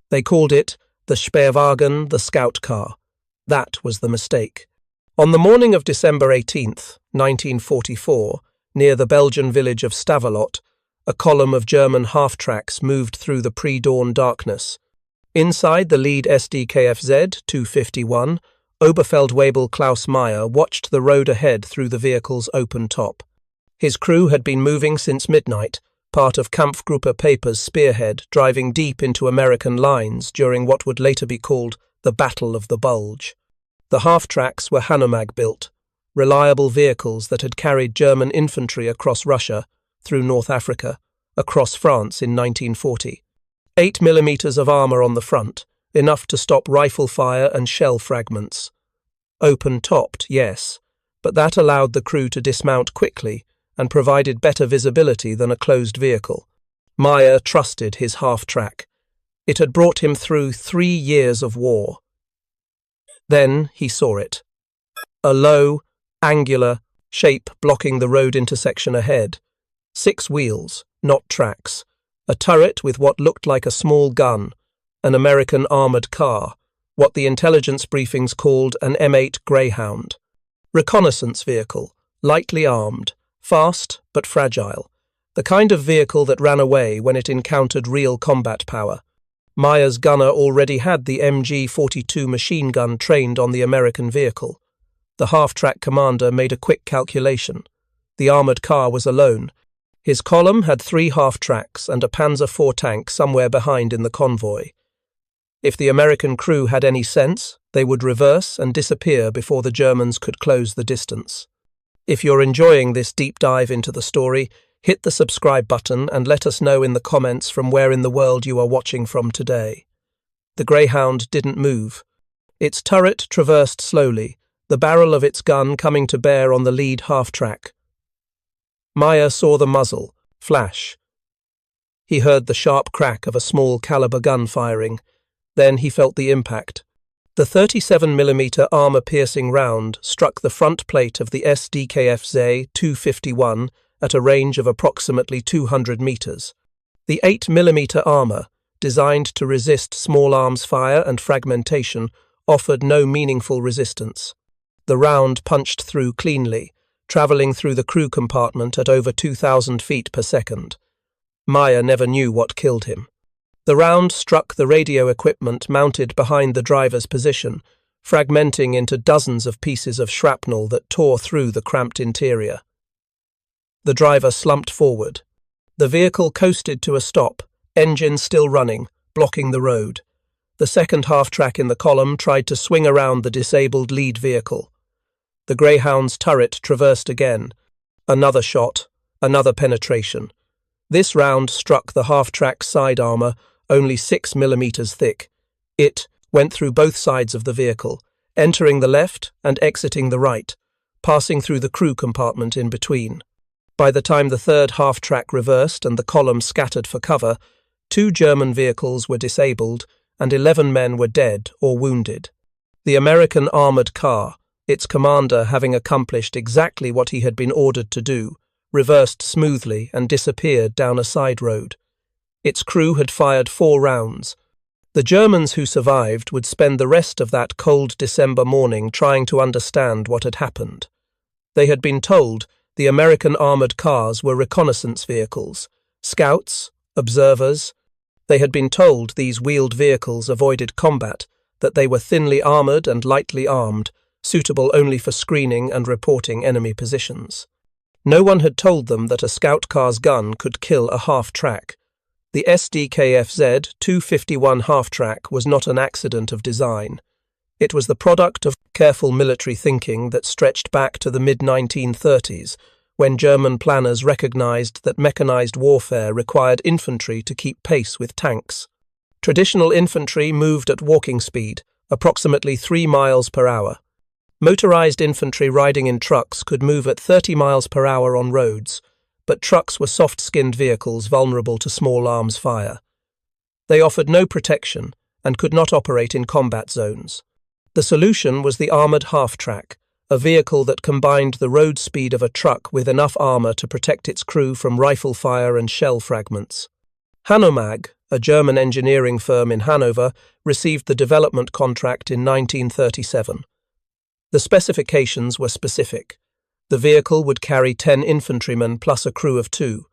They called it the Speerwagen, the scout car. That was the mistake. On the morning of December 18th, 1944, near the Belgian village of Stavelot, a column of German half-tracks moved through the pre-dawn darkness. Inside the lead SDKFZ 251, Oberfeldwebel Klaus Meyer watched the road ahead through the vehicle's open top. His crew had been moving since midnight, part of Kampfgruppe Peiper's spearhead, driving deep into American lines during what would later be called the Battle of the Bulge. The half-tracks were Hanomag-built, reliable vehicles that had carried German infantry across Russia, through North Africa, across France in 1940. 8 millimeters of armor on the front, enough to stop rifle fire and shell fragments. Open-topped, yes, but that allowed the crew to dismount quickly and provided better visibility than a closed vehicle. Meyer trusted his half-track. It had brought him through 3 years of war. Then he saw it. A low, angular shape blocking the road intersection ahead. 6 wheels, not tracks. A turret with what looked like a small gun. An American armored car. What the intelligence briefings called an M8 Greyhound. Reconnaissance vehicle, lightly armed, fast but fragile. The kind of vehicle that ran away when it encountered real combat power. Meyer's gunner already had the MG-42 machine gun trained on the American vehicle. The half-track commander made a quick calculation. The armored car was alone. His column had 3 half-tracks and a Panzer IV tank somewhere behind in the convoy. If the American crew had any sense, they would reverse and disappear before the Germans could close the distance. If you're enjoying this deep dive into the story, hit the subscribe button and let us know in the comments from where in the world you are watching from today. The Greyhound didn't move. Its turret traversed slowly, the barrel of its gun coming to bear on the lead half-track. Meyer saw the muzzle flash. He heard the sharp crack of a small caliber gun firing. Then he felt the impact. The 37mm armor-piercing round struck the front plate of the SDKFZ 251 at a range of approximately 200 meters. The 8mm armor, designed to resist small arms fire and fragmentation, offered no meaningful resistance. The round punched through cleanly, traveling through the crew compartment at over 2,000 feet per second. Meyer never knew what killed him. The round struck the radio equipment mounted behind the driver's position, fragmenting into dozens of pieces of shrapnel that tore through the cramped interior. The driver slumped forward. The vehicle coasted to a stop, engine still running, blocking the road. The second half-track in the column tried to swing around the disabled lead vehicle. The Greyhound's turret traversed again. Another shot, another penetration. This round struck the half-track's side armor, only 6 millimeters thick. It went through both sides of the vehicle, entering the left and exiting the right, passing through the crew compartment in between. By the time the third half-track reversed and the column scattered for cover, 2 German vehicles were disabled and 11 men were dead or wounded. The American armored car, its commander having accomplished exactly what he had been ordered to do, reversed smoothly and disappeared down a side road. Its crew had fired 4 rounds. The Germans who survived would spend the rest of that cold December morning trying to understand what had happened. They had been told the American armored cars were reconnaissance vehicles, scouts, observers. They had been told these wheeled vehicles avoided combat, that they were thinly armored and lightly armed, suitable only for screening and reporting enemy positions. No one had told them that a scout car's gun could kill a half-track. The SDKFZ 251 half-track was not an accident of design. It was the product of careful military thinking that stretched back to the mid-1930s, when German planners recognized that mechanized warfare required infantry to keep pace with tanks. Traditional infantry moved at walking speed, approximately 3 miles per hour. Motorized infantry riding in trucks could move at 30 miles per hour on roads, but trucks were soft-skinned vehicles vulnerable to small arms fire. They offered no protection and could not operate in combat zones. The solution was the armored half-track, a vehicle that combined the road speed of a truck with enough armor to protect its crew from rifle fire and shell fragments. Hanomag, a German engineering firm in Hanover, received the development contract in 1937. The specifications were specific. The vehicle would carry 10 infantrymen plus a crew of 2.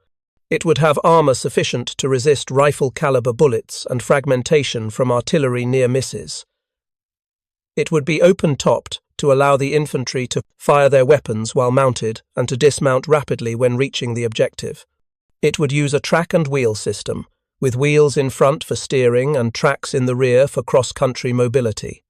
It would have armour sufficient to resist rifle-caliber bullets and fragmentation from artillery near misses. It would be open-topped to allow the infantry to fire their weapons while mounted and to dismount rapidly when reaching the objective. It would use a track and wheel system, with wheels in front for steering and tracks in the rear for cross-country mobility.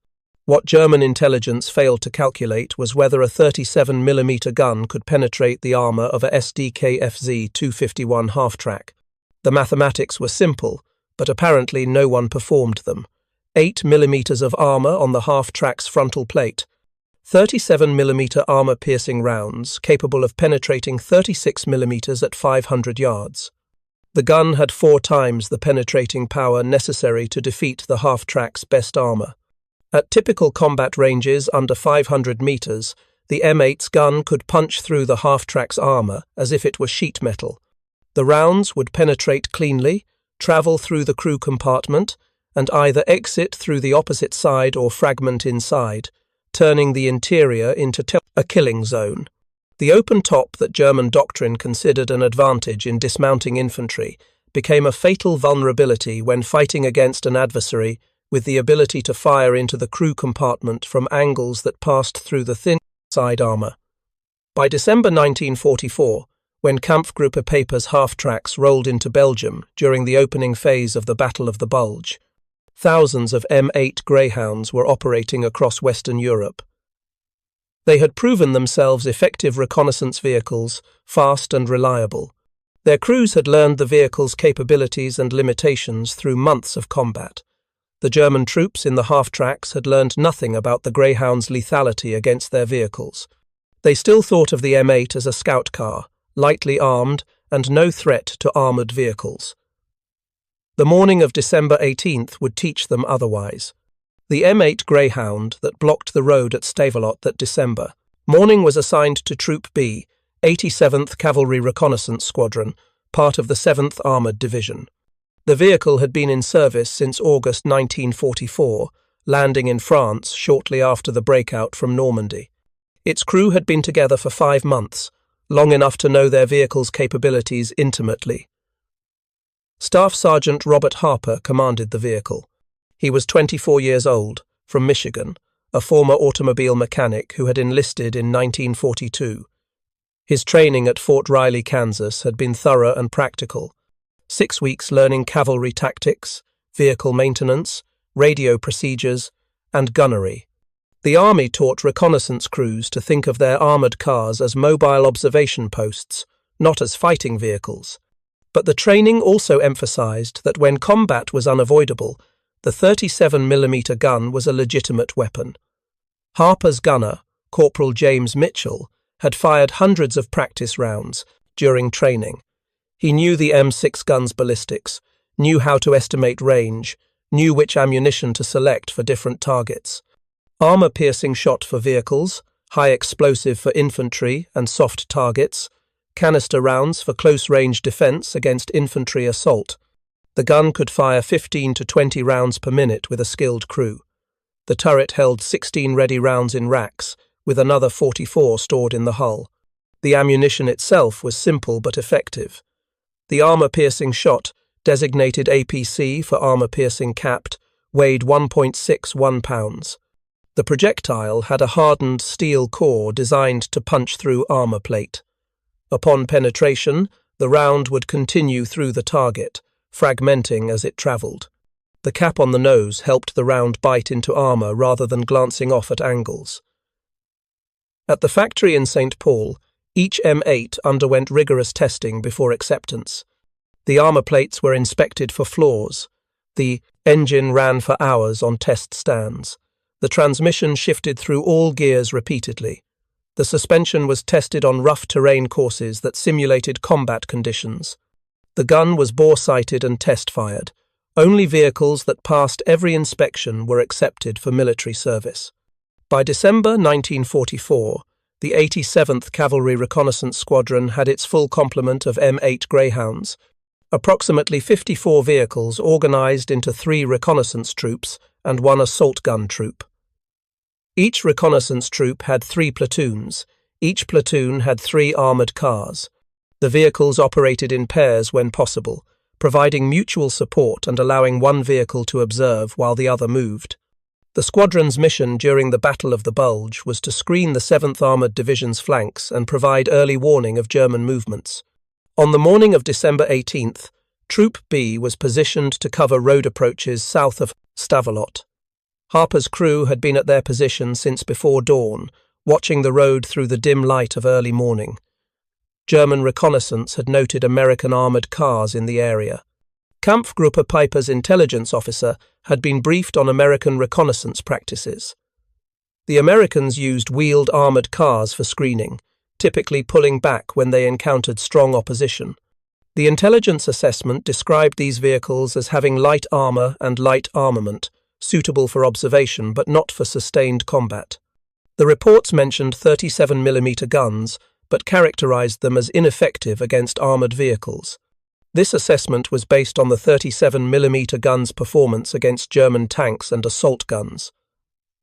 What German intelligence failed to calculate was whether a 37mm gun could penetrate the armour of a SDKFZ 251 half-track. The mathematics were simple, but apparently no one performed them. 8mm of armour on the half-track's frontal plate, 37mm armour-piercing rounds capable of penetrating 36mm at 500 yards. The gun had 4 times the penetrating power necessary to defeat the half-track's best armour. At typical combat ranges under 500 meters, the M8's gun could punch through the half-track's armour as if it were sheet metal. The rounds would penetrate cleanly, travel through the crew compartment, and either exit through the opposite side or fragment inside, turning the interior into a killing zone. The open top that German doctrine considered an advantage in dismounting infantry became a fatal vulnerability when fighting against an adversary with the ability to fire into the crew compartment from angles that passed through the thin side armour. By December 1944, when Kampfgruppe Peiper's half-tracks rolled into Belgium during the opening phase of the Battle of the Bulge, thousands of M8 Greyhounds were operating across Western Europe. They had proven themselves effective reconnaissance vehicles, fast and reliable. Their crews had learned the vehicle's capabilities and limitations through months of combat. The German troops in the half-tracks had learned nothing about the Greyhounds' lethality against their vehicles. They still thought of the M8 as a scout car, lightly armed and no threat to armoured vehicles. The morning of December 18th would teach them otherwise. The M8 Greyhound that blocked the road at Stavelot that December morning was assigned to Troop B, 87th Cavalry Reconnaissance Squadron, part of the 7th Armoured Division. The vehicle had been in service since August 1944, landing in France shortly after the breakout from Normandy. Its crew had been together for 5 months, long enough to know their vehicle's capabilities intimately. Staff Sergeant Robert Harper commanded the vehicle. He was 24 years old, from Michigan, a former automobile mechanic who had enlisted in 1942. His training at Fort Riley, Kansas had been thorough and practical. 6 weeks learning cavalry tactics, vehicle maintenance, radio procedures, and gunnery. The Army taught reconnaissance crews to think of their armoured cars as mobile observation posts, not as fighting vehicles. But the training also emphasized that when combat was unavoidable, the 37mm gun was a legitimate weapon. Harper's gunner, Corporal James Mitchell, had fired hundreds of practice rounds during training. He knew the M6 gun's ballistics, knew how to estimate range, knew which ammunition to select for different targets. Armour-piercing shot for vehicles, high explosive for infantry and soft targets, canister rounds for close-range defence against infantry assault. The gun could fire 15 to 20 rounds per minute with a skilled crew. The turret held 16 ready rounds in racks, with another 44 stored in the hull. The ammunition itself was simple but effective. The armour-piercing shot, designated APC for armour-piercing capped, weighed 1.61 pounds. The projectile had a hardened steel core designed to punch through armour plate. Upon penetration, the round would continue through the target, fragmenting as it travelled. The cap on the nose helped the round bite into armour rather than glancing off at angles. At the factory in St. Paul, each M8 underwent rigorous testing before acceptance. The armour plates were inspected for flaws. The engine ran for hours on test stands. The transmission shifted through all gears repeatedly. The suspension was tested on rough terrain courses that simulated combat conditions. The gun was bore-sighted and test-fired. Only vehicles that passed every inspection were accepted for military service. By December 1944, the 87th Cavalry Reconnaissance Squadron had its full complement of M8 Greyhounds, approximately 54 vehicles organized into 3 reconnaissance troops and 1 assault gun troop. Each reconnaissance troop had 3 platoons. Each platoon had 3 armored cars. The vehicles operated in pairs when possible, providing mutual support and allowing one vehicle to observe while the other moved. The squadron's mission during the Battle of the Bulge was to screen the 7th Armoured Division's flanks and provide early warning of German movements. On the morning of December 18th, Troop B was positioned to cover road approaches south of Stavelot. Harper's crew had been at their position since before dawn, watching the road through the dim light of early morning. German reconnaissance had noted American armoured cars in the area. Kampfgruppe Peiper's intelligence officer had been briefed on American reconnaissance practices. The Americans used wheeled armoured cars for screening, typically pulling back when they encountered strong opposition. The intelligence assessment described these vehicles as having light armour and light armament, suitable for observation but not for sustained combat. The reports mentioned 37mm guns, but characterized them as ineffective against armoured vehicles. This assessment was based on the 37mm gun's performance against German tanks and assault guns.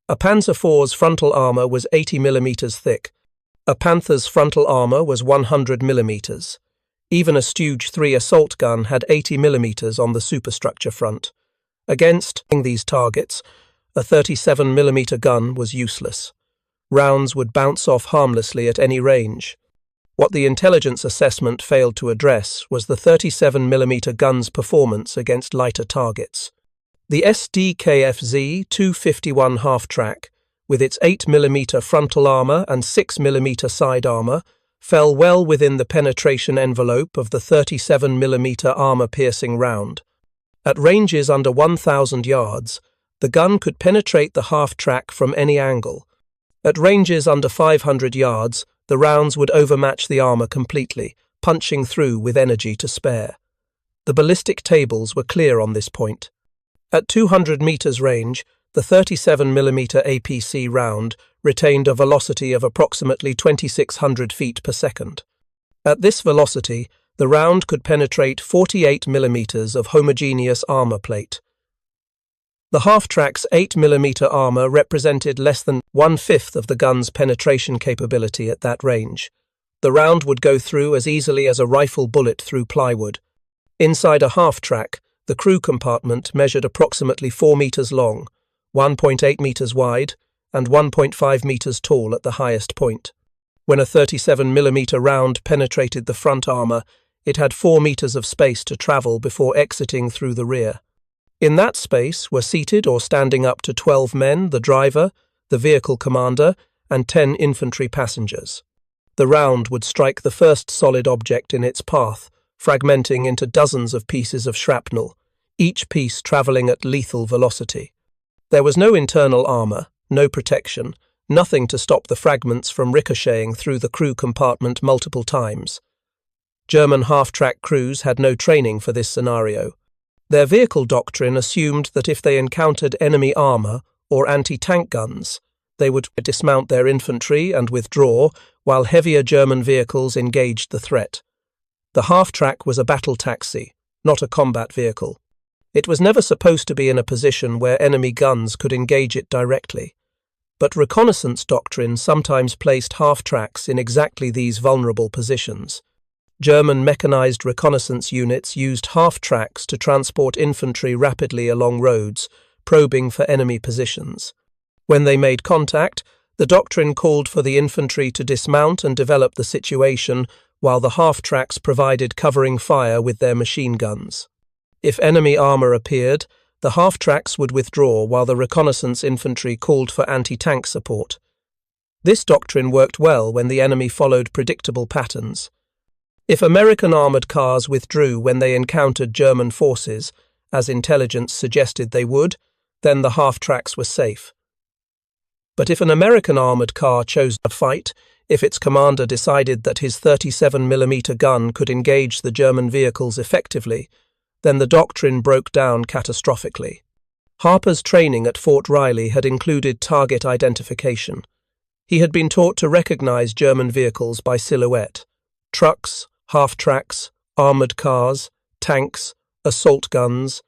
A Panzer IV's frontal armour was 80mm thick. A Panther's frontal armour was 100mm. Even a Stooge 3 assault gun had 80mm on the superstructure front. Against these targets, a 37mm gun was useless. Rounds would bounce off harmlessly at any range. What the intelligence assessment failed to address was the 37mm gun's performance against lighter targets. The SDKFZ 251 half-track, with its 8mm frontal armour and 6mm side armour, fell well within the penetration envelope of the 37mm armour-piercing round. At ranges under 1,000 yards, the gun could penetrate the half-track from any angle. At ranges under 500 yards, the rounds would overmatch the armour completely, punching through with energy to spare. The ballistic tables were clear on this point. At 200 metres range, the 37mm APC round retained a velocity of approximately 2,600 feet per second. At this velocity, the round could penetrate 48mm of homogeneous armour plate. The half-track's 8mm armour represented less than 1/5 of the gun's penetration capability at that range. The round would go through as easily as a rifle bullet through plywood. Inside a half-track, the crew compartment measured approximately 4 metres long, 1.8 metres wide, and 1.5 metres tall at the highest point. When a 37mm round penetrated the front armour, it had 4 metres of space to travel before exiting through the rear. In that space were seated or standing up to 12 men, the driver, the vehicle commander, and 10 infantry passengers. The round would strike the first solid object in its path, fragmenting into dozens of pieces of shrapnel, each piece travelling at lethal velocity. There was no internal armour, no protection, nothing to stop the fragments from ricocheting through the crew compartment multiple times. German half-track crews had no training for this scenario. Their vehicle doctrine assumed that if they encountered enemy armour or anti-tank guns, they would dismount their infantry and withdraw while heavier German vehicles engaged the threat. The half-track was a battle taxi, not a combat vehicle. It was never supposed to be in a position where enemy guns could engage it directly. But reconnaissance doctrine sometimes placed half-tracks in exactly these vulnerable positions. German mechanized reconnaissance units used half-tracks to transport infantry rapidly along roads, probing for enemy positions. When they made contact, the doctrine called for the infantry to dismount and develop the situation, while the half-tracks provided covering fire with their machine guns. If enemy armour appeared, the half-tracks would withdraw while the reconnaissance infantry called for anti-tank support. This doctrine worked well when the enemy followed predictable patterns. If American armoured cars withdrew when they encountered German forces, as intelligence suggested they would, then the half-tracks were safe. But if an American armoured car chose to fight, if its commander decided that his 37mm gun could engage the German vehicles effectively, then the doctrine broke down catastrophically. Harper's training at Fort Riley had included target identification. He had been taught to recognize German vehicles by silhouette. Trucks, half-tracks, armoured cars, tanks, assault guns.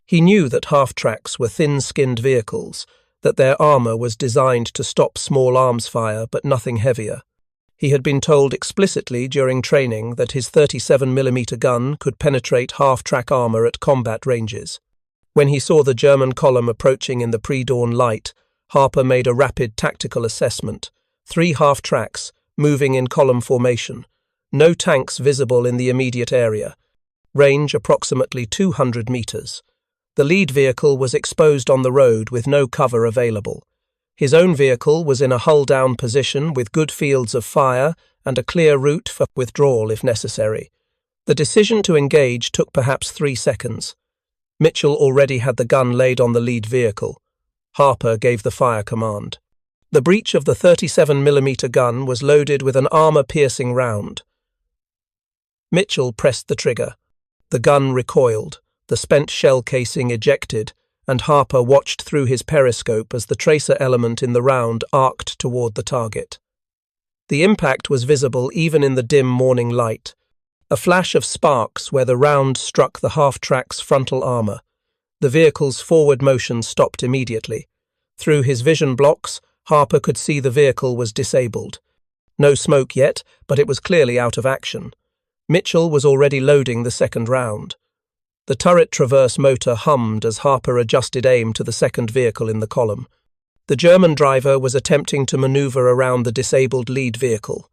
He knew that half-tracks were thin-skinned vehicles, that their armour was designed to stop small arms fire but nothing heavier. He had been told explicitly during training that his 37mm gun could penetrate half-track armour at combat ranges. When he saw the German column approaching in the pre-dawn light, Harper made a rapid tactical assessment. 3 half-tracks, moving in column formation. No tanks visible in the immediate area. Range approximately 200 metres. The lead vehicle was exposed on the road with no cover available. His own vehicle was in a hull-down position with good fields of fire and a clear route for withdrawal if necessary. The decision to engage took perhaps 3 seconds. Mitchell already had the gun laid on the lead vehicle. Harper gave the fire command. The breech of the 37mm gun was loaded with an armour-piercing round. Mitchell pressed the trigger. The gun recoiled, the spent shell casing ejected, and Harper watched through his periscope as the tracer element in the round arced toward the target. The impact was visible even in the dim morning light. A flash of sparks where the round struck the half-track's frontal armour. The vehicle's forward motion stopped immediately. Through his vision blocks, Harper could see the vehicle was disabled. No smoke yet, but it was clearly out of action. Mitchell was already loading the second round. The turret traverse motor hummed as Harper adjusted aim to the second vehicle in the column. The German driver was attempting to maneuver around the disabled lead vehicle.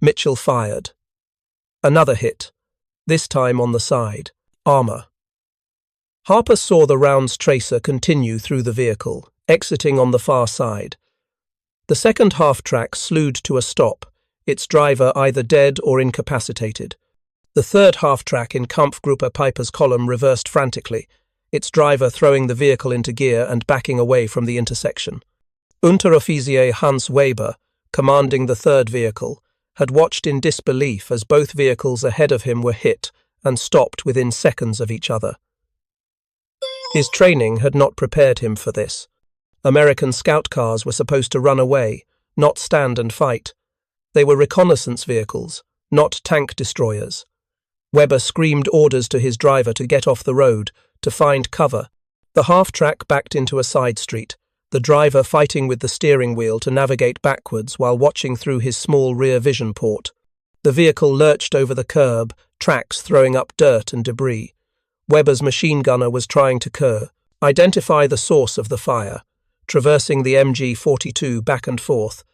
Mitchell fired. Another hit, this time on the side. Armour. Harper saw the round's tracer continue through the vehicle, exiting on the far side. The second half-track slewed to a stop, its driver either dead or incapacitated. The third half-track in Kampfgruppe Peiper's column reversed frantically, its driver throwing the vehicle into gear and backing away from the intersection. Unteroffizier Hans Weber, commanding the third vehicle, had watched in disbelief as both vehicles ahead of him were hit and stopped within seconds of each other. His training had not prepared him for this. American scout cars were supposed to run away, not stand and fight. They were reconnaissance vehicles, not tank destroyers. Weber screamed orders to his driver to get off the road, to find cover. The half-track backed into a side street, the driver fighting with the steering wheel to navigate backwards while watching through his small rear vision port. The vehicle lurched over the curb, tracks throwing up dirt and debris. Weber's machine gunner was trying to identify the source of the fire, traversing the MG-42 back and forth,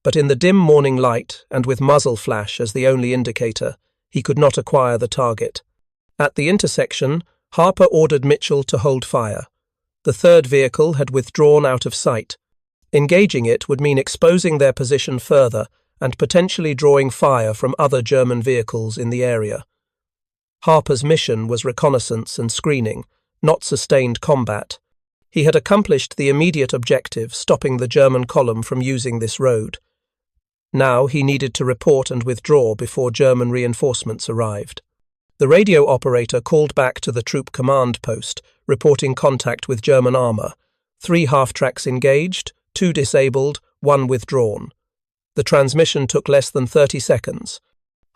but in the dim morning light and with muzzle flash as the only indicator, he could not acquire the target. At the intersection, Harper ordered Mitchell to hold fire. The third vehicle had withdrawn out of sight. Engaging it would mean exposing their position further and potentially drawing fire from other German vehicles in the area. Harper's mission was reconnaissance and screening, not sustained combat. He had accomplished the immediate objective, stopping the German column from using this road. Now he needed to report and withdraw before German reinforcements arrived. The radio operator called back to the troop command post, reporting contact with German armour. 3 half-tracks engaged, 2 disabled, 1 withdrawn. The transmission took less than 30 seconds.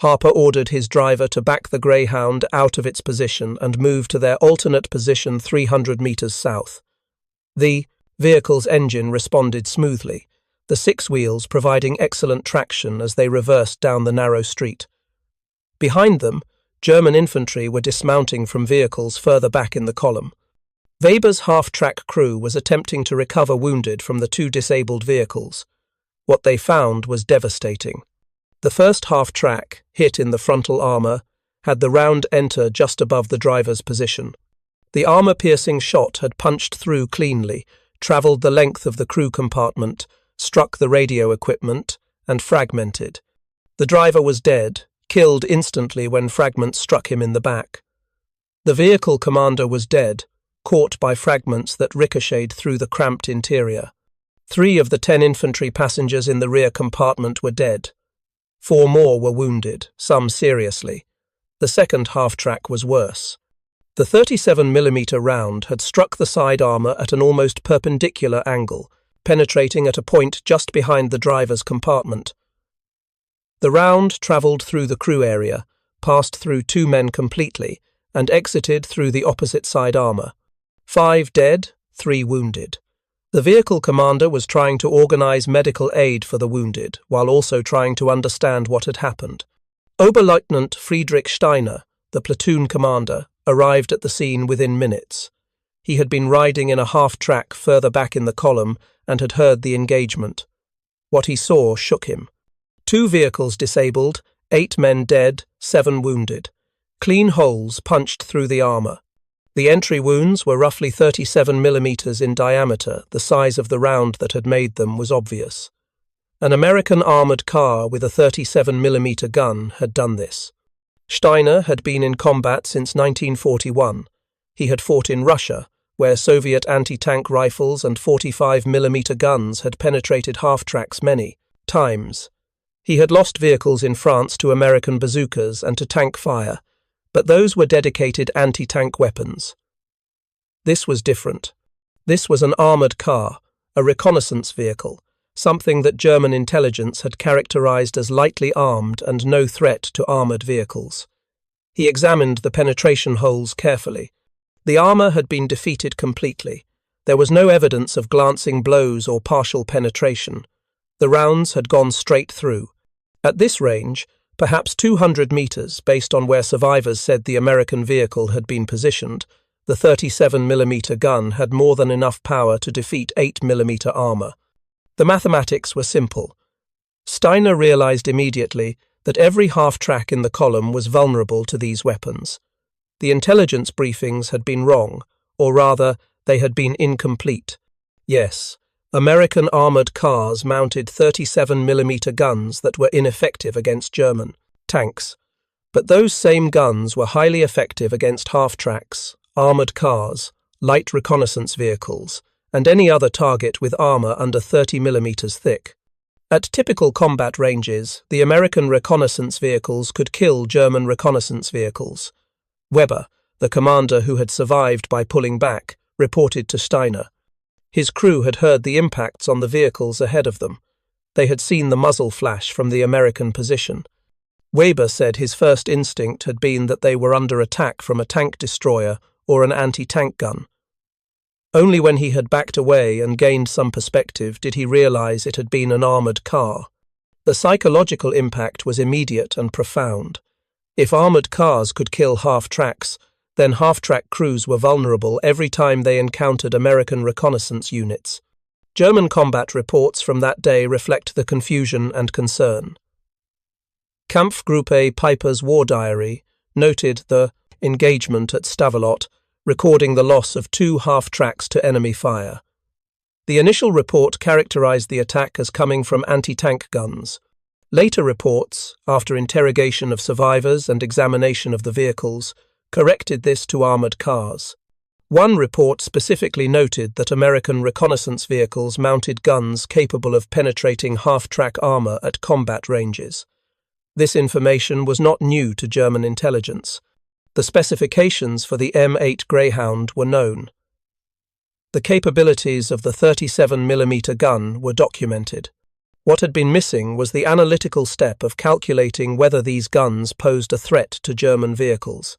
Harper ordered his driver to back the Greyhound out of its position and move to their alternate position 300 metres south. The vehicle's engine responded smoothly, the 6 wheels providing excellent traction as they reversed down the narrow street. Behind them, German infantry were dismounting from vehicles further back in the column. Weber's half-track crew was attempting to recover wounded from the 2 disabled vehicles. What they found was devastating. The first half-track, hit in the frontal armour, had the round enter just above the driver's position. The armour-piercing shot had punched through cleanly, travelled the length of the crew compartment, struck the radio equipment, and fragmented. The driver was dead, killed instantly when fragments struck him in the back. The vehicle commander was dead, caught by fragments that ricocheted through the cramped interior. 3 of the 10 infantry passengers in the rear compartment were dead. 4 more were wounded, some seriously. The second half-track was worse. The 37mm round had struck the side armour at an almost perpendicular angle, penetrating at a point just behind the driver's compartment. The round travelled through the crew area, passed through 2 men completely, and exited through the opposite side armour. 5 dead, 3 wounded. The vehicle commander was trying to organise medical aid for the wounded, while also trying to understand what had happened. Oberleutnant Friedrich Steiner, the platoon commander, arrived at the scene within minutes. He had been riding in a half-track further back in the column and had heard the engagement. What he saw shook him. 2 vehicles disabled, 8 men dead, 7 wounded. Clean holes punched through the armour. The entry wounds were roughly 37 millimeters in diameter. The size of the round that had made them was obvious. An American armoured car with a 37 millimeter gun had done this. Steiner had been in combat since 1941. He had fought in Russia, where Soviet anti-tank rifles and 45 millimeter guns had penetrated half-tracks many times. He had lost vehicles in France to American bazookas and to tank fire, but those were dedicated anti-tank weapons. This was different. This was an armoured car, a reconnaissance vehicle, something that German intelligence had characterized as lightly armed and no threat to armoured vehicles. He examined the penetration holes carefully. The armour had been defeated completely. There was no evidence of glancing blows or partial penetration. The rounds had gone straight through. At this range, perhaps 200 meters, based on where survivors said the American vehicle had been positioned, the 37 millimeter gun had more than enough power to defeat 8 millimeter armour. The mathematics were simple. Steiner realized immediately that every half-track in the column was vulnerable to these weapons. The intelligence briefings had been wrong, or rather, they had been incomplete. Yes, American armoured cars mounted 37 millimeter guns that were ineffective against German tanks. But those same guns were highly effective against half-tracks, armoured cars, light reconnaissance vehicles, and any other target with armour under 30 millimeters thick. At typical combat ranges, the American reconnaissance vehicles could kill German reconnaissance vehicles. Weber, the commander who had survived by pulling back, reported to Steiner. His crew had heard the impacts on the vehicles ahead of them. They had seen the muzzle flash from the American position. Weber said his first instinct had been that they were under attack from a tank destroyer or an anti-tank gun. Only when he had backed away and gained some perspective did he realize it had been an armoured car. The psychological impact was immediate and profound. If armoured cars could kill half-tracks, then half-track crews were vulnerable every time they encountered American reconnaissance units. German combat reports from that day reflect the confusion and concern. Kampfgruppe Peiper's war diary noted the engagement at Stavelot, recording the loss of 2 half-tracks to enemy fire. The initial report characterized the attack as coming from anti-tank guns. Later reports, after interrogation of survivors and examination of the vehicles, corrected this to armoured cars. One report specifically noted that American reconnaissance vehicles mounted guns capable of penetrating half-track armour at combat ranges. This information was not new to German intelligence. The specifications for the M8 Greyhound were known. The capabilities of the 37 millimeter gun were documented. What had been missing was the analytical step of calculating whether these guns posed a threat to German vehicles.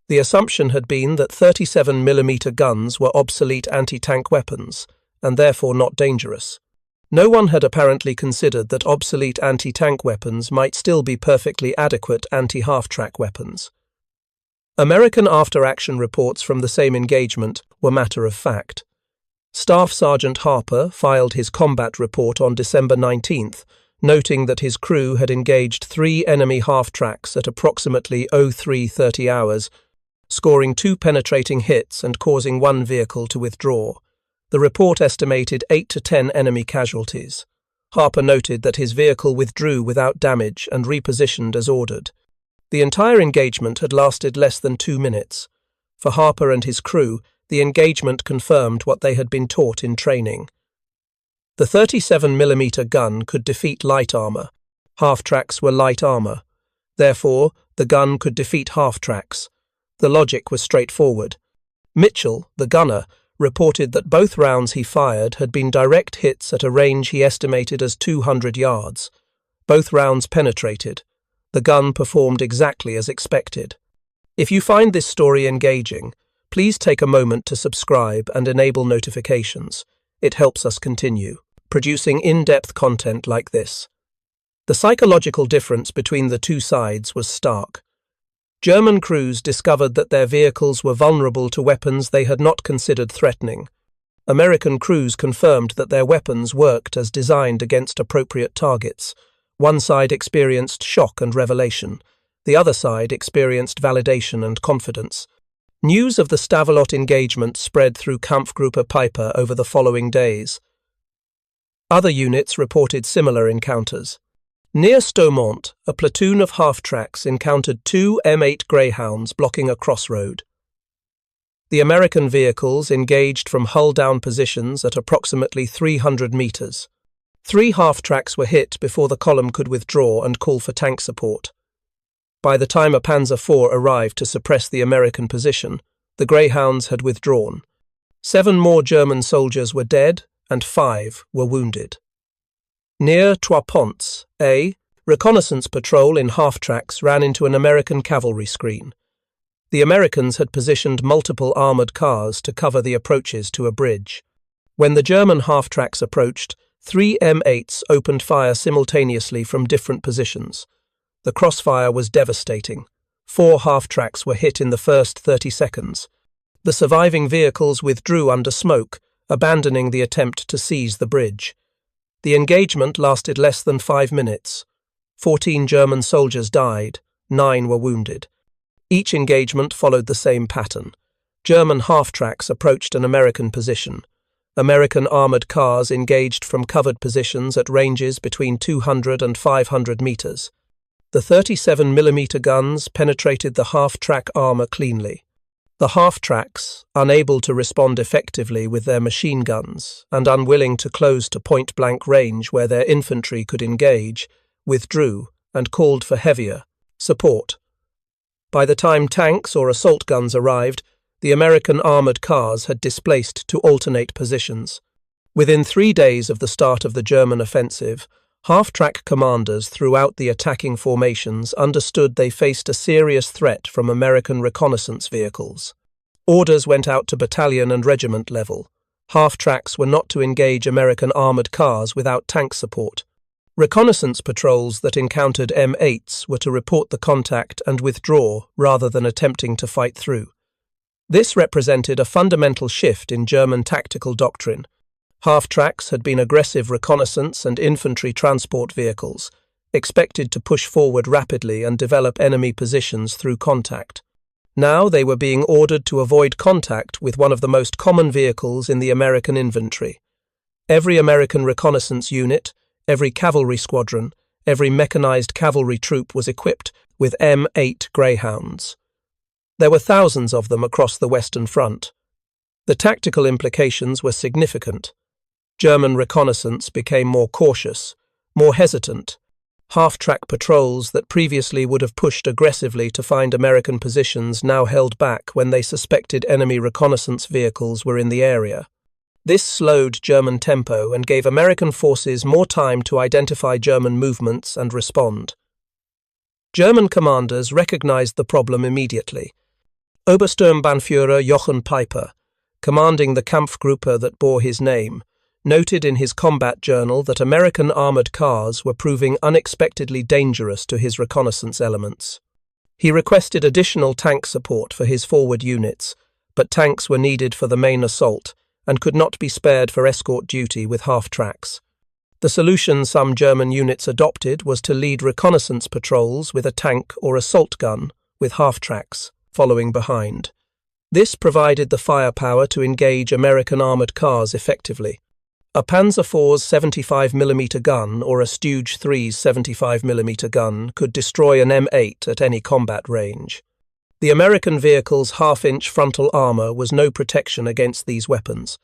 The assumption had been that 37 millimeter guns were obsolete anti-tank weapons, and therefore not dangerous. No one had apparently considered that obsolete anti-tank weapons might still be perfectly adequate anti-half-track weapons. American after-action reports from the same engagement were matter of fact. Staff Sergeant Harper filed his combat report on December 19th, noting that his crew had engaged 3 enemy half-tracks at approximately 03:30 hours, scoring 2 penetrating hits and causing 1 vehicle to withdraw. The report estimated 8 to 10 enemy casualties. Harper noted that his vehicle withdrew without damage and repositioned as ordered. The entire engagement had lasted less than 2 minutes. For Harper and his crew, the engagement confirmed what they had been taught in training. The 37 millimeter gun could defeat light armour. Half-tracks were light armour. Therefore, the gun could defeat half-tracks. The logic was straightforward. Mitchell, the gunner, reported that both rounds he fired had been direct hits at a range he estimated as 200 yards. Both rounds penetrated. The gun performed exactly as expected. If you find this story engaging, please take a moment to subscribe and enable notifications. It helps us continue producing in-depth content like this. The psychological difference between the two sides was stark. German crews discovered that their vehicles were vulnerable to weapons they had not considered threatening. American crews confirmed that their weapons worked as designed against appropriate targets. One side experienced shock and revelation. The other side experienced validation and confidence. News of the Stavelot engagement spread through Kampfgruppe Peiper over the following days. Other units reported similar encounters. Near Stavelot, a platoon of half-tracks encountered two M8 Greyhounds blocking a crossroad. The American vehicles engaged from hull-down positions at approximately 300 meters. 3 half-tracks were hit before the column could withdraw and call for tank support. By the time a Panzer IV arrived to suppress the American position, the Greyhounds had withdrawn. 7 more German soldiers were dead and 5 were wounded. Near Trois Ponts, a reconnaissance patrol in half-tracks ran into an American cavalry screen. The Americans had positioned multiple armoured cars to cover the approaches to a bridge. When the German half-tracks approached, 3 M8s opened fire simultaneously from different positions. The crossfire was devastating. 4 half-tracks were hit in the first 30 seconds. The surviving vehicles withdrew under smoke, abandoning the attempt to seize the bridge. The engagement lasted less than 5 minutes. 14 German soldiers died, 9 were wounded. Each engagement followed the same pattern. German half-tracks approached an American position. American armoured cars engaged from covered positions at ranges between 200 and 500 meters. The 37mm guns penetrated the half-track armour cleanly. The half-tracks, unable to respond effectively with their machine guns and unwilling to close to point-blank range where their infantry could engage, withdrew and called for heavier support. By the time tanks or assault guns arrived, the American armoured cars had displaced to alternate positions. Within 3 days of the start of the German offensive, half-track commanders throughout the attacking formations understood they faced a serious threat from American reconnaissance vehicles. Orders went out to battalion and regiment level. Half-tracks were not to engage American armoured cars without tank support. Reconnaissance patrols that encountered M8s were to report the contact and withdraw rather than attempting to fight through. This represented a fundamental shift in German tactical doctrine. Half-tracks had been aggressive reconnaissance and infantry transport vehicles, expected to push forward rapidly and develop enemy positions through contact. Now they were being ordered to avoid contact with one of the most common vehicles in the American infantry. Every American reconnaissance unit, every cavalry squadron, every mechanized cavalry troop was equipped with M8 Greyhounds. There were thousands of them across the Western Front. The tactical implications were significant. German reconnaissance became more cautious, more hesitant. Half-track patrols that previously would have pushed aggressively to find American positions now held back when they suspected enemy reconnaissance vehicles were in the area. This slowed German tempo and gave American forces more time to identify German movements and respond. German commanders recognized the problem immediately. Obersturmbannführer Jochen Peiper, commanding the Kampfgruppe that bore his name, noted in his combat journal that American armoured cars were proving unexpectedly dangerous to his reconnaissance elements. He requested additional tank support for his forward units, but tanks were needed for the main assault and could not be spared for escort duty with half-tracks. The solution some German units adopted was to lead reconnaissance patrols with a tank or assault gun, with half-tracks following behind. This provided the firepower to engage American armoured cars effectively. A Panzer IV's 75mm gun or a Stooge 3's 75mm gun could destroy an M8 at any combat range. The American vehicle's half-inch frontal armour was no protection against these weapons,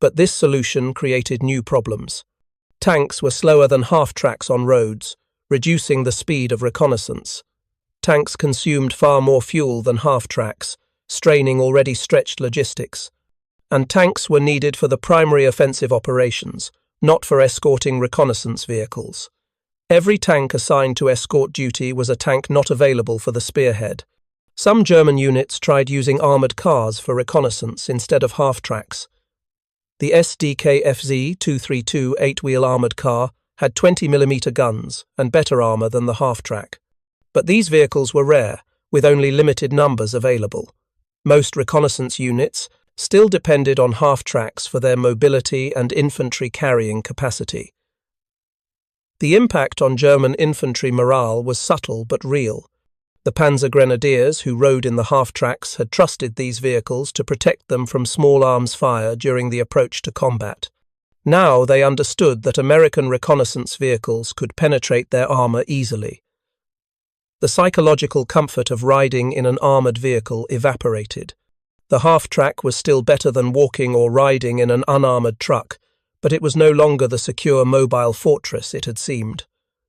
but this solution created new problems. Tanks were slower than half-tracks on roads, reducing the speed of reconnaissance. Tanks consumed far more fuel than half-tracks, straining already stretched logistics. And tanks were needed for the primary offensive operations, not for escorting reconnaissance vehicles. Every tank assigned to escort duty was a tank not available for the spearhead. Some German units tried using armoured cars for reconnaissance instead of half-tracks. The SDKFZ 232 8-wheel armoured car had 20mm guns and better armour than the half-track. But these vehicles were rare, with only limited numbers available. Most reconnaissance units still depended on half-tracks for their mobility and infantry carrying capacity. The impact on German infantry morale was subtle but real. The Panzer Grenadiers who rode in the half-tracks had trusted these vehicles to protect them from small arms fire during the approach to combat. Now they understood that American reconnaissance vehicles could penetrate their armour easily. The psychological comfort of riding in an armoured vehicle evaporated. The half-track was still better than walking or riding in an unarmoured truck, but it was no longer the secure mobile fortress it had seemed.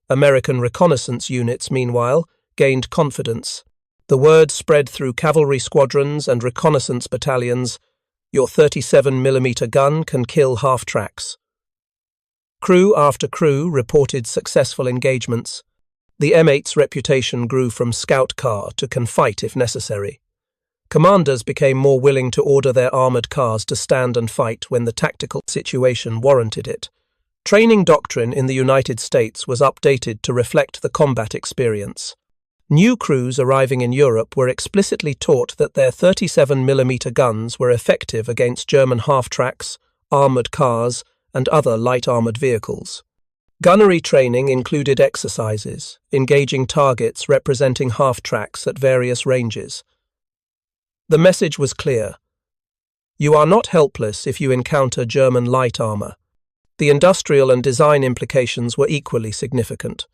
American reconnaissance units, meanwhile, gained confidence. The word spread through cavalry squadrons and reconnaissance battalions: your 37mm gun can kill half-tracks. Crew after crew reported successful engagements. The M8's reputation grew from scout car to can fight if necessary. Commanders became more willing to order their armoured cars to stand and fight when the tactical situation warranted it. Training doctrine in the United States was updated to reflect the combat experience. New crews arriving in Europe were explicitly taught that their 37mm guns were effective against German half-tracks, armoured cars, and other light armoured vehicles. Gunnery training included exercises, engaging targets representing half-tracks at various ranges. The message was clear. You are not helpless if you encounter German light armour. The industrial and design implications were equally significant.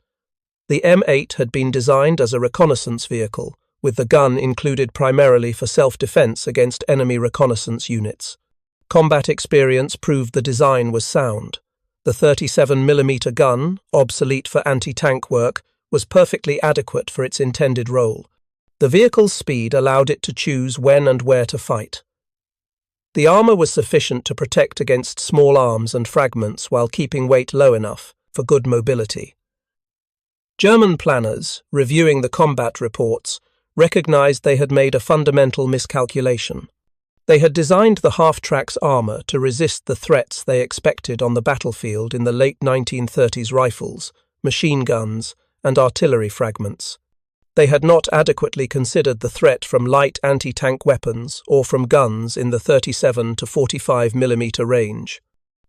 The M8 had been designed as a reconnaissance vehicle, with the gun included primarily for self-defense against enemy reconnaissance units. Combat experience proved the design was sound. The 37mm gun, obsolete for anti-tank work, was perfectly adequate for its intended role. The vehicle's speed allowed it to choose when and where to fight. The armour was sufficient to protect against small arms and fragments while keeping weight low enough for good mobility. German planners, reviewing the combat reports, recognized they had made a fundamental miscalculation. They had designed the half-track's armour to resist the threats they expected on the battlefield in the late 1930s: rifles, machine guns, and artillery fragments. They had not adequately considered the threat from light anti-tank weapons or from guns in the 37 to 45mm range.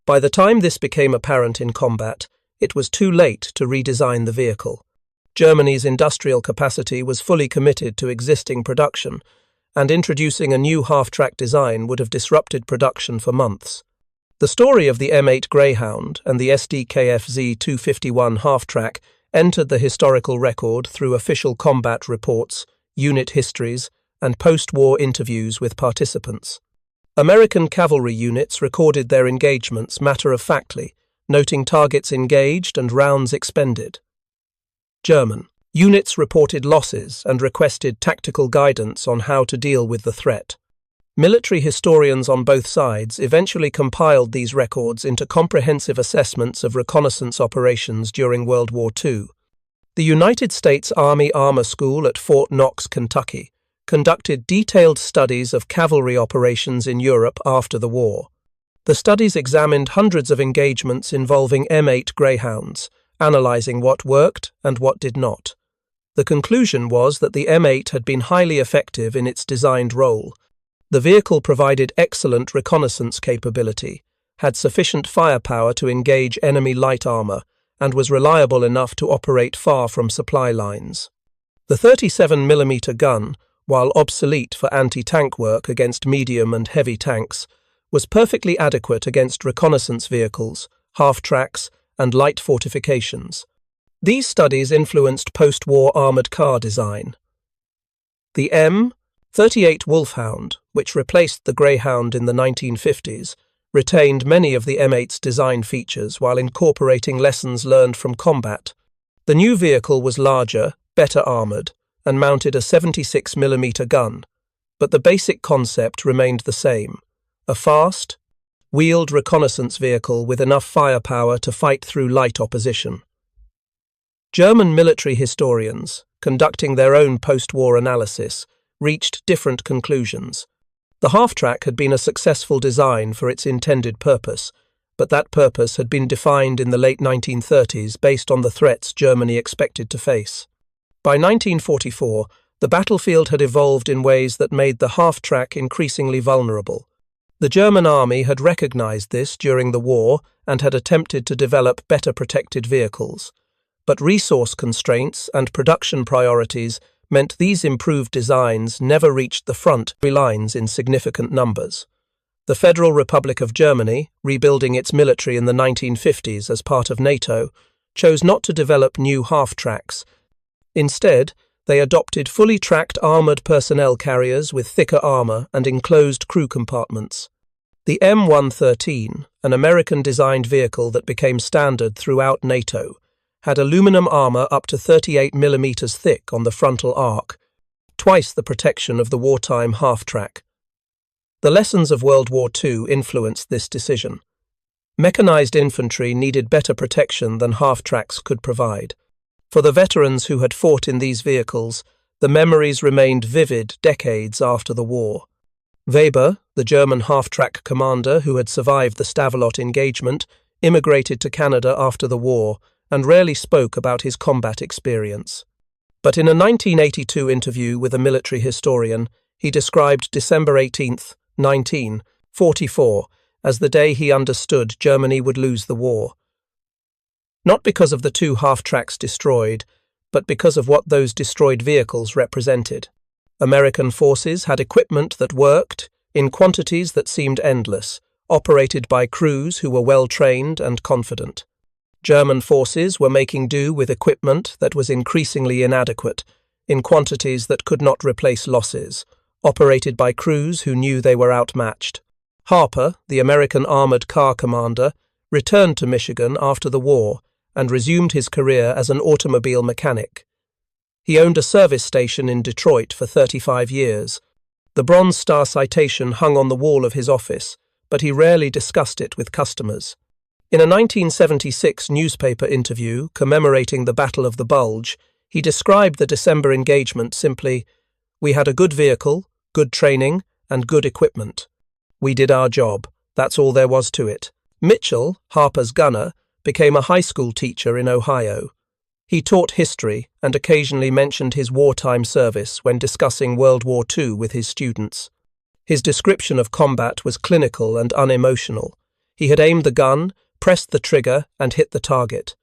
By the time this became apparent in combat, it was too late to redesign the vehicle. Germany's industrial capacity was fully committed to existing production, and introducing a new half-track design would have disrupted production for months. The story of the M8 Greyhound and the SDKFZ 251 half-track entered the historical record through official combat reports, unit histories, and post-war interviews with participants. American cavalry units recorded their engagements matter-of-factly, noting targets engaged and rounds expended. German units reported losses and requested tactical guidance on how to deal with the threat. Military historians on both sides eventually compiled these records into comprehensive assessments of reconnaissance operations during World War II. The United States Army Armor School at Fort Knox, Kentucky, conducted detailed studies of cavalry operations in Europe after the war. The studies examined hundreds of engagements involving M8 Greyhounds, analyzing what worked and what did not. The conclusion was that the M8 had been highly effective in its designed role. The vehicle provided excellent reconnaissance capability, had sufficient firepower to engage enemy light armour, and was reliable enough to operate far from supply lines. The 37mm gun, while obsolete for anti-tank work against medium and heavy tanks, was perfectly adequate against reconnaissance vehicles, half-tracks, and light fortifications. These studies influenced post-war armoured car design. The M38 Wolfhound, which replaced the Greyhound in the 1950s, retained many of the M8's design features while incorporating lessons learned from combat. The new vehicle was larger, better armoured, and mounted a 76mm gun, but the basic concept remained the same: a fast, wheeled reconnaissance vehicle with enough firepower to fight through light opposition. German military historians, conducting their own post-war analysis, reached different conclusions. The half-track had been a successful design for its intended purpose, but that purpose had been defined in the late 1930s based on the threats Germany expected to face. By 1944, the battlefield had evolved in ways that made the half-track increasingly vulnerable. The German army had recognized this during the war and had attempted to develop better protected vehicles. But resource constraints and production priorities meant these improved designs never reached the front lines in significant numbers. The Federal Republic of Germany, rebuilding its military in the 1950s as part of NATO, chose not to develop new half-tracks. Instead, they adopted fully tracked armoured personnel carriers with thicker armour and enclosed crew compartments. The M113, an American-designed vehicle that became standard throughout NATO, had aluminum armour up to 38 mm thick on the frontal arc, twice the protection of the wartime half-track. The lessons of World War II influenced this decision. Mechanized infantry needed better protection than half-tracks could provide. For the veterans who had fought in these vehicles, the memories remained vivid decades after the war. Weber, the German half-track commander who had survived the Stavelot engagement, immigrated to Canada after the war and rarely spoke about his combat experience. But in a 1982 interview with a military historian, he described December 18, 1944, as the day he understood Germany would lose the war. Not because of the two half-tracks destroyed, but because of what those destroyed vehicles represented. American forces had equipment that worked, in quantities that seemed endless, operated by crews who were well-trained and confident. German forces were making do with equipment that was increasingly inadequate, in quantities that could not replace losses, operated by crews who knew they were outmatched. Harper, the American armored car commander, returned to Michigan after the war and resumed his career as an automobile mechanic. He owned a service station in Detroit for 35 years. The Bronze Star citation hung on the wall of his office, but he rarely discussed it with customers. In a 1976 newspaper interview commemorating the Battle of the Bulge, he described the December engagement simply, "We had a good vehicle, good training, and good equipment. We did our job. That's all there was to it." Mitchell, Harper's gunner, became a high school teacher in Ohio. He taught history and occasionally mentioned his wartime service when discussing World War II with his students. His description of combat was clinical and unemotional. He had aimed the gun, pressed the trigger, and hit the target.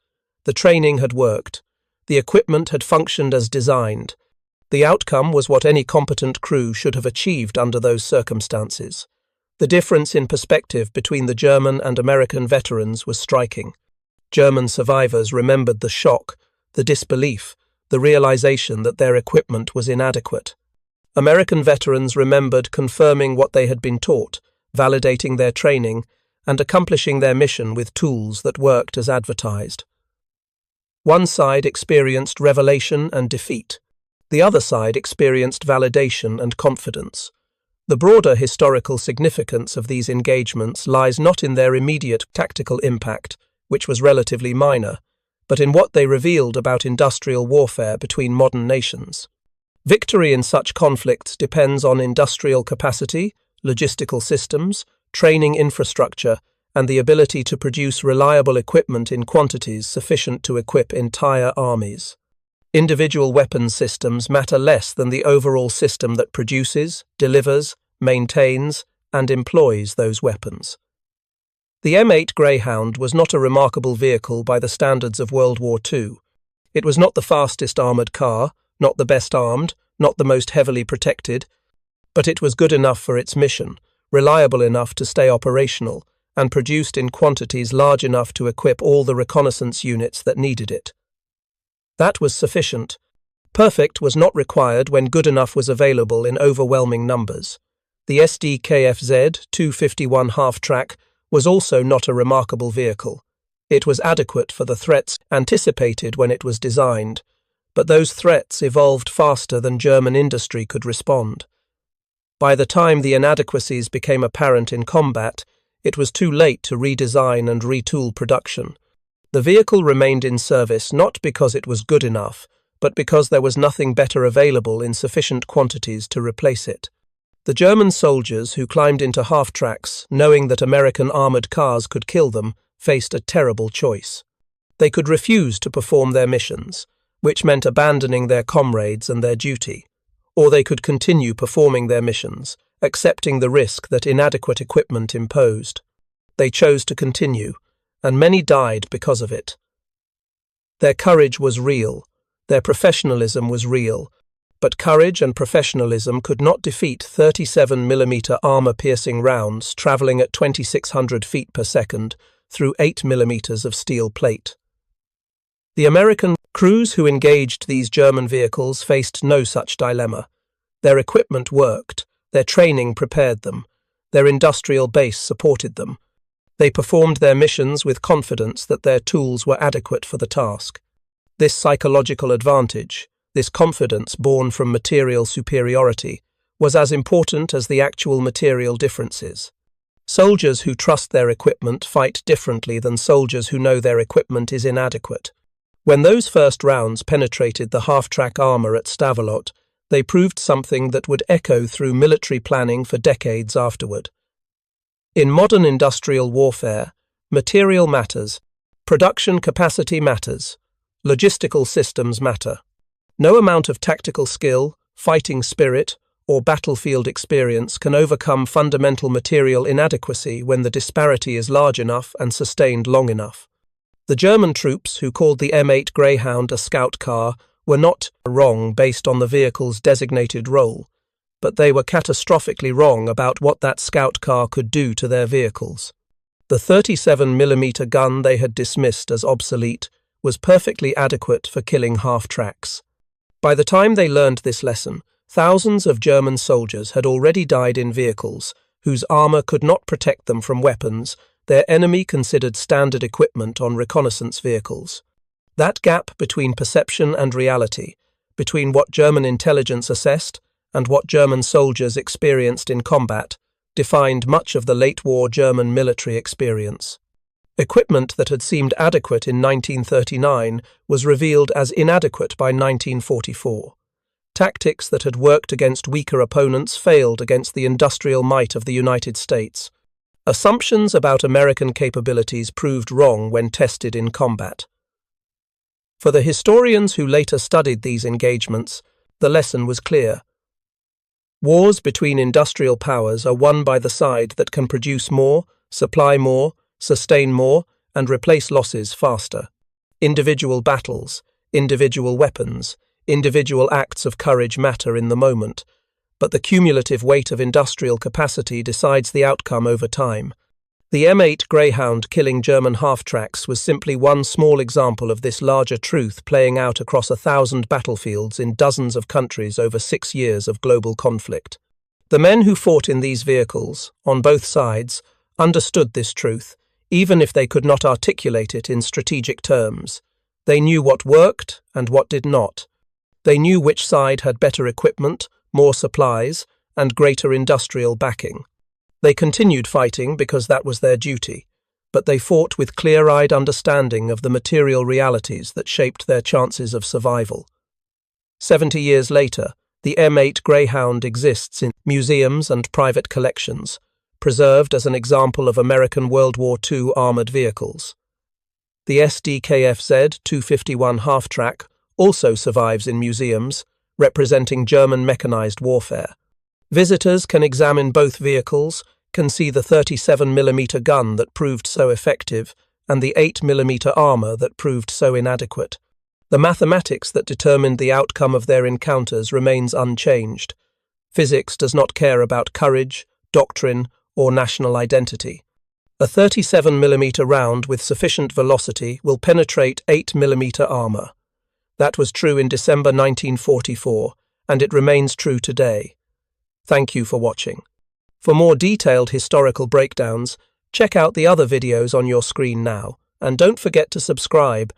The training had worked. The equipment had functioned as designed. The outcome was what any competent crew should have achieved under those circumstances. The difference in perspective between the German and American veterans was striking. German survivors remembered the shock, the disbelief, the realization that their equipment was inadequate. American veterans remembered confirming what they had been taught, validating their training, and accomplishing their mission with tools that worked as advertised. One side experienced revelation and defeat. The other side experienced validation and confidence. The broader historical significance of these engagements lies not in their immediate tactical impact, which was relatively minor, but in what they revealed about industrial warfare between modern nations. Victory in such conflicts depends on industrial capacity, logistical systems, training infrastructure, and the ability to produce reliable equipment in quantities sufficient to equip entire armies. Individual weapons systems matter less than the overall system that produces, delivers, maintains, and employs those weapons. The M8 Greyhound was not a remarkable vehicle by the standards of World War II. It was not the fastest armoured car, not the best armed, not the most heavily protected, but it was good enough for its mission, reliable enough to stay operational, and produced in quantities large enough to equip all the reconnaissance units that needed it. That was sufficient. Perfect was not required when good enough was available in overwhelming numbers. The SD-KFZ 251 half-track was also not a remarkable vehicle. It was adequate for the threats anticipated when it was designed, but those threats evolved faster than German industry could respond. By the time the inadequacies became apparent in combat, it was too late to redesign and retool production. The vehicle remained in service not because it was good enough, but because there was nothing better available in sufficient quantities to replace it. The German soldiers who climbed into half-tracks, knowing that American armoured cars could kill them, faced a terrible choice. They could refuse to perform their missions, which meant abandoning their comrades and their duty, or they could continue performing their missions, accepting the risk that inadequate equipment imposed. They chose to continue, and many died because of it. Their courage was real, their professionalism was real, but courage and professionalism could not defeat 37mm armor-piercing rounds travelling at 2,600 feet per second through 8mm of steel plate. The American crews who engaged these German vehicles faced no such dilemma. Their equipment worked, their training prepared them, their industrial base supported them. They performed their missions with confidence that their tools were adequate for the task. This psychological advantage, this confidence born from material superiority, was as important as the actual material differences. Soldiers who trust their equipment fight differently than soldiers who know their equipment is inadequate. When those first rounds penetrated the half-track armour at Stavelot, they proved something that would echo through military planning for decades afterward. In modern industrial warfare, material matters, production capacity matters, logistical systems matter. No amount of tactical skill, fighting spirit, or battlefield experience can overcome fundamental material inadequacy when the disparity is large enough and sustained long enough. The German troops, who called the M8 Greyhound a scout car, were not wrong based on the vehicle's designated role, but they were catastrophically wrong about what that scout car could do to their vehicles. The 37mm gun they had dismissed as obsolete was perfectly adequate for killing half-tracks. By the time they learned this lesson, thousands of German soldiers had already died in vehicles whose armour could not protect them from weapons their enemy considered standard equipment on reconnaissance vehicles. That gap between perception and reality, between what German intelligence assessed and what German soldiers experienced in combat, defined much of the late-war German military experience. Equipment that had seemed adequate in 1939 was revealed as inadequate by 1944. Tactics that had worked against weaker opponents failed against the industrial might of the United States. Assumptions about American capabilities proved wrong when tested in combat. For the historians who later studied these engagements, the lesson was clear. Wars between industrial powers are won by the side that can produce more, supply more, sustain more, and replace losses faster. Individual battles, individual weapons, individual acts of courage matter in the moment, but the cumulative weight of industrial capacity decides the outcome over time. The M8 Greyhound killing German half-tracks was simply one small example of this larger truth playing out across 1,000 battlefields in dozens of countries over 6 years of global conflict. The men who fought in these vehicles, on both sides, understood this truth, even if they could not articulate it in strategic terms. They knew what worked and what did not. They knew which side had better equipment, more supplies, and greater industrial backing. They continued fighting because that was their duty, but they fought with clear-eyed understanding of the material realities that shaped their chances of survival. 70 years later, the M8 Greyhound exists in museums and private collections, preserved as an example of American World War II armoured vehicles. The SDKFZ 251 half-track also survives in museums, representing German mechanized warfare. Visitors can examine both vehicles, can see the 37mm gun that proved so effective and the 8mm armour that proved so inadequate. The mathematics that determined the outcome of their encounters remains unchanged. Physics does not care about courage, doctrine, or national identity. A 37mm round with sufficient velocity will penetrate 8mm armour. That was true in December 1944, and it remains true today. Thank you for watching. For more detailed historical breakdowns, check out the other videos on your screen now, and don't forget to subscribe